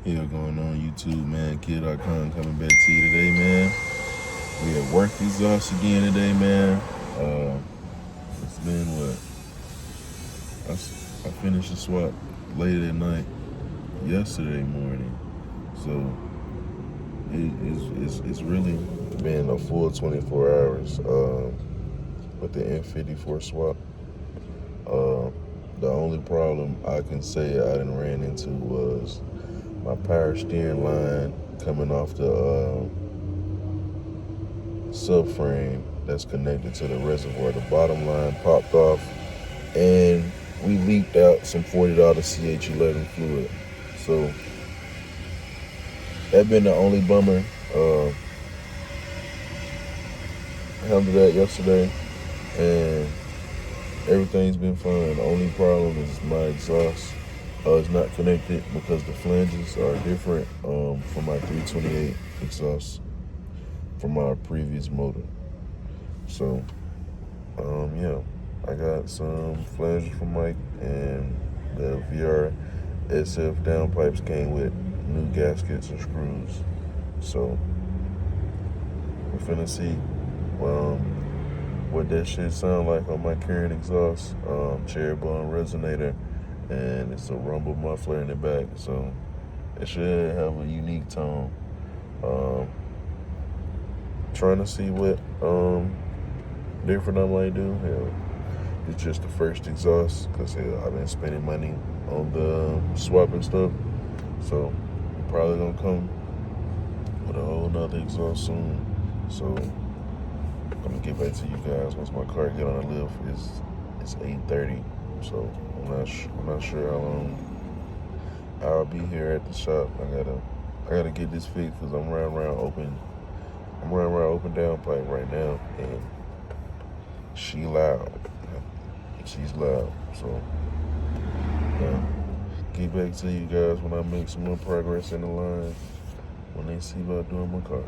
Here going on YouTube, man. Kid.com coming back to you today, man. We at work exhaust again today, man. It's been what? I finished the swap late at night yesterday morning, so it's really been a full 24 hours with the N54 swap. The only problem I can say I done ran into was my power steering line coming off the subframe that's connected to the reservoir. The bottom line popped off, and we leaked out some $40 CH11 fluid. So that been the only bummer. Handled that yesterday, and everything's been fine. The only problem is my exhaust. It's not connected because the flanges are different from my 328 exhaust from my previous motor. So, yeah, I got some flanges from Mike, and the VR SF downpipes came with new gaskets and screws. So, we're finna see what that shit sound like on my current exhaust. Cherry bone resonator, and it's a rumble muffler in the back, so it should have a unique tone. Trying to see what different I might do. It's just the first exhaust, because I've been spending money on the swap and stuff, so I'm probably gonna come with a whole nother exhaust soon. So I'm gonna get back to you guys once my car get on the lift. It's 8:30, so I'm not sure how long I'll be here at the shop. I gotta get this fixed because I'm running around open downpipe right now, and she's loud. So yeah, get back to you guys when I make some more progress in the line, when they see about doing my car.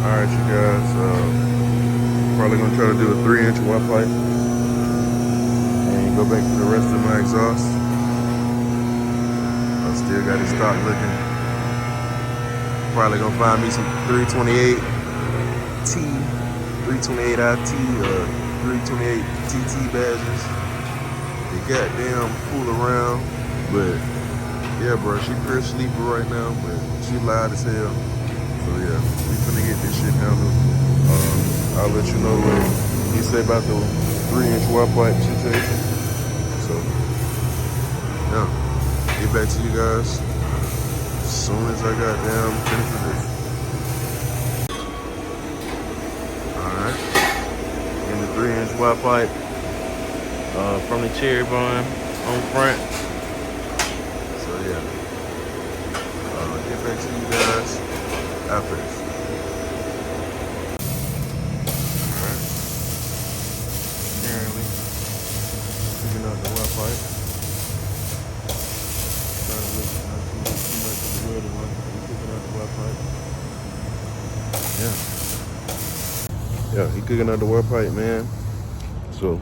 Alright, you guys, probably gonna try to do a 3-inch wet pipe and go back to the rest of my exhaust. I still got it stock looking. Probably gonna find me some 328 T, 328 IT, or 328 TT badges. They goddamn fool around, but yeah, bro, she pretty sleepy right now, but she loud as hell. So yeah, we finna get this shit handled. I'll let you know what he said about the 3-inch wet pipe situation. So yeah, get back to you guys as soon as I got down finished with this. Alright, in the 3-inch wet pipe from the cherry bone on front. So yeah, get back to you guys after this. Yeah, he cooking out the water pipe, man. So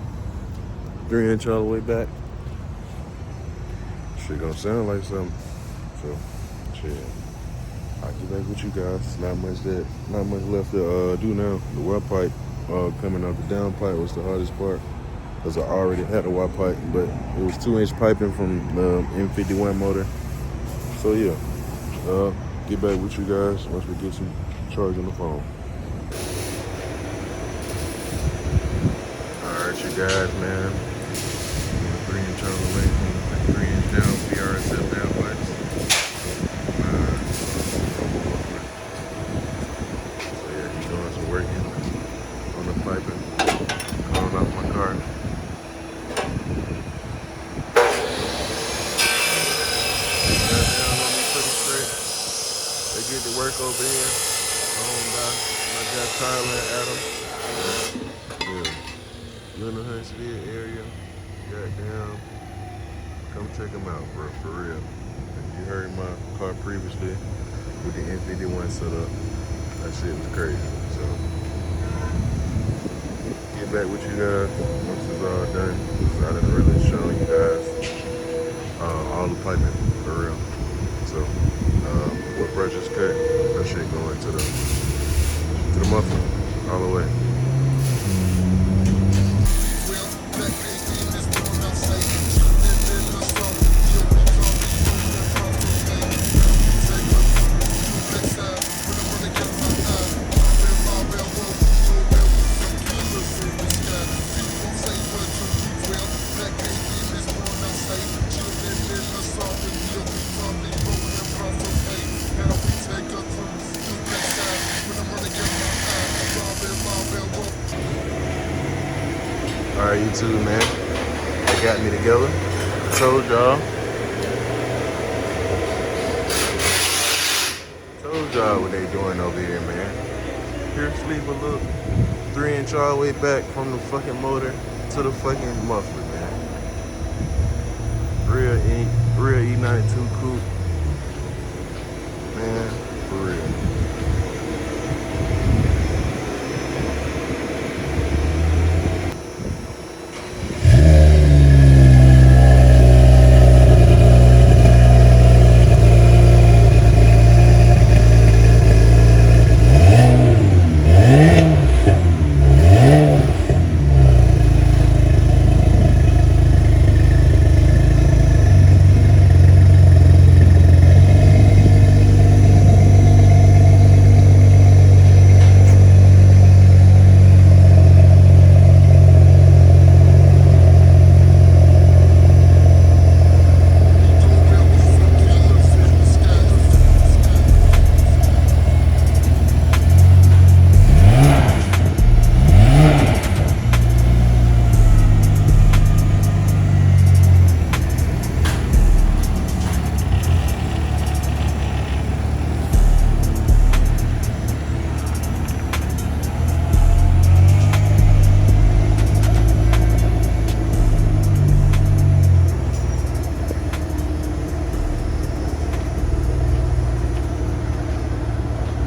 3-inch all the way back. Shit gonna sound like something. So shit, I'll get back with you guys. Not much left to do now. The water pipe coming out the down pipe was the hardest part, because I already had a water pipe, but it was 2-inch piping from the M51 motor. So yeah, get back with you guys once we get some charge on the phone. Alright, you guys, man. 3-inch all the way from 3-inch down, PRSF down pipes. So yeah, he's doing some working on the piping, calling off my car. They get to work over here. My guy Tyler and Adam. Yeah. Little Huntsville area. Goddamn. Come check them out, bro, for real. You heard my car previously with the N51 set up. That shit was crazy. So get back with you guys once it's all done. So I done really show you guys all the piping for real. So what brushes cut, that shit going to the muffler all the way. Alright, YouTube, man. They got me together. I told y'all what they doing over here, man. Here, sleep a little 3-inch all the way back from the fucking motor to the fucking muffler, man. Real E92 coupe. Man, for real.